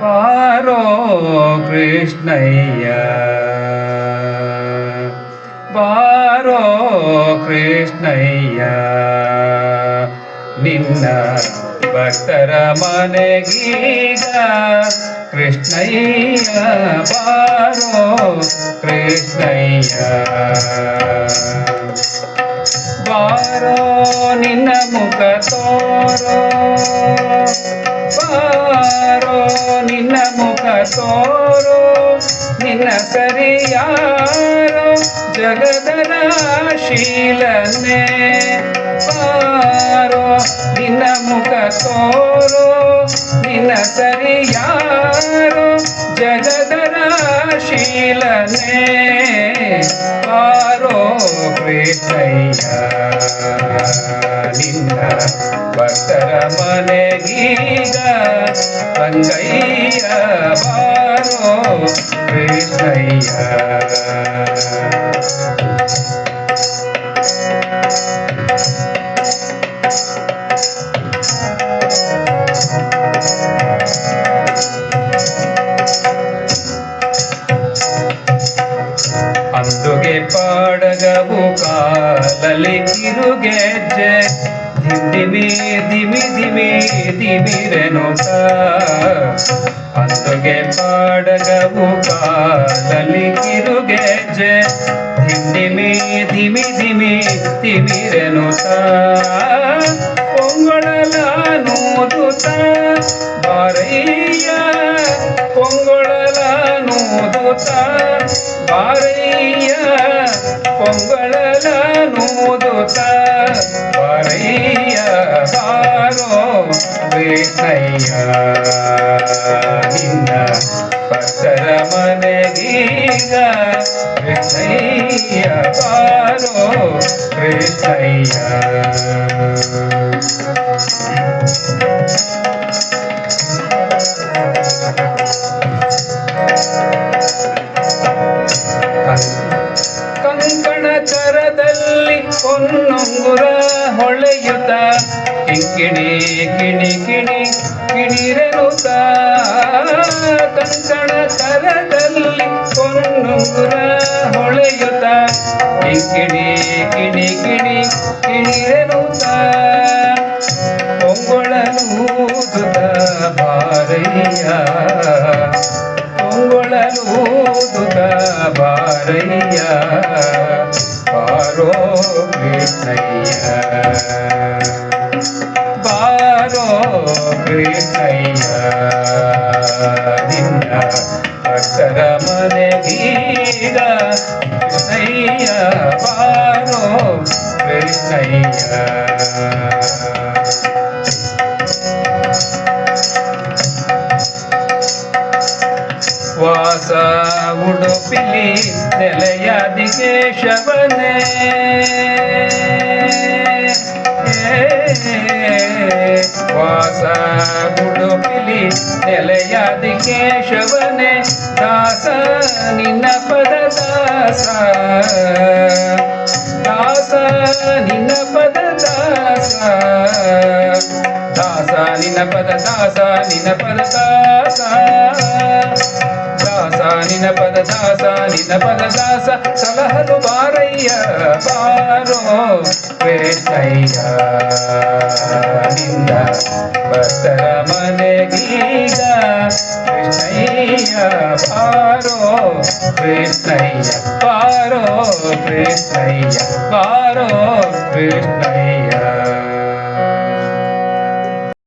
ಬಾರೋ ಕೃಷ್ಣಯ್ಯ ಬಾರೋ ಕೃಷ್ಣಯ್ಯ ನಿನ್ನ ಭಕ್ತರ ಮನೆಗೀಗ ಕೃಷ್ಣಯ್ಯ ಬಾರೋ ಕೃಷ್ಣಯ್ಯ ಬಾರೋ ನಿನ್ನ ಮುಖ ತೋರೋ ಬಾರೋ ನಿನ್ನ ಮುಖ ತೋರೋ ನಿನ್ನ ಸರಿಯಾರೋ ಜಗದರ ಶೀಲನೆ ಬಾರೋ ನಿನ್ನ ಮುಖ ತೋರೋ ನಿನ್ನ ಸರಿಯಾರೋ ಜಗದರ ಶೀಲನೆ ಬಾರೋ ಕೃಷ್ಣಯ್ಯ ನಿನ್ನ ಭಕ್ತರ ಮನೆಗೀಗ ರಂಗಯ್ಯ ಬಾರೋ ಕೃಷ್ಣಯ್ಯ ಅಂದುಗೆ ಪಾಡಗವು ಕಾಲಲ್ಲಿ ಕಿರುಗೆಜ್ಜೆ ದಿಮಿ ದಿಮಿ ದಿಮಿ ದಿಮಿರೆನುತ ಅಂದುಗೆ ಪಾಡಗವು ಕಾಲಲ್ಲಿ ಕಿರುಗೆಜ್ಜೆ ದಿಮಿ ದಿಮಿ ದಿಮಿ ದಿಮಿರೆನುತ ಪೊಂಗೊಳಲನೂದುತ ಬಾರಯ್ಯ ಪೊಂಗೊಳಲನೂದುತ ಬಾರಯ್ಯ ಪೊಂಗೊಳಲನೂದುತ ಬಾರಯ್ಯ ಬಾರೋ ಕೃಷ್ಣಯ್ಯ ನಿನ್ನ ಭಕ್ತರ ಮನೆಗೀಗ ಕೃಷ್ಣಯ್ಯ ಬಾರೋ ಕೃಷ್ಣಯ್ಯ ಕಂಕಣ ಕರದಲ್ಲಿ ಹೊನ್ನುಂಗುರ ಹೊಳೆಯುತ್ತ ಕಿಣಿ ಕಿಣಿ ಕಿಣಿ ಕಿಣಿರೆನುತ್ತ ಕಂಕಣ ಕರದಲ್ಲಿ ಹೊನ್ನುಂಗುರ ಹೊಳೆಯುತ್ತ ಕಿಣಿ ಕಿಣಿ ಕಿಣಿ ಕಿಣಿರೆನುತ್ತ ಪೊಂಗೊಳಲೂದುತ್ತ ಬಾರಯ್ಯ ಪೊಂಗೊಳಲೂದುತ್ತ ಬಾರಯ್ಯ ಬಾರೋ ಕೃಷ್ಣಯ್ಯ ಬಾರೋ ಕೃಷ್ಣಯ್ಯ ನಿನ್ನ ಭಕ್ತರ ಮನೆಗೀಗ ಕೃಷ್ಣಯ್ಯ ಬಾರೋ ಕೃಷ್ಣಯ್ಯ ವಾಸ ಉಡುಪಿಲಿ ನೆಲೆಯಾದಿ ಕೇಶವನೇ ವಾಸ ಉಡುಪಿಲಿ ನೆಲೆಯಾದಿ ಕೇಶವನೇ ದಾಸ ನಿನ್ನ ಪದ ದಾಸ ದಾಸ ನಿನ್ನ ಪದ ದಾಸ ದಾಸ ನಿನ್ನ ಪದ ದಾಸ ನಿನ್ನ ಪದ ದಾಸ ದಾಸ ನಿನ್ನ ಪದ ದಾಸ ನಿನ್ನ ಪದ ದಾಸ ಸಲಹಲು ಬಾರಯ್ಯ ಬಾರೋ ಕೃಷ್ಣಯ್ಯ ನಿನ್ನ ಭಕ್ತರ ಮನೆಗೀಗ ಕೃಷ್ಣಯ್ಯ ಬಾರೋ ಕೃಷ್ಣಯ್ಯ ಬಾರೋ ಕೃಷ್ಣಯ್ಯ ಬಾರೋ ಕೃಷ್ಣಯ್ಯ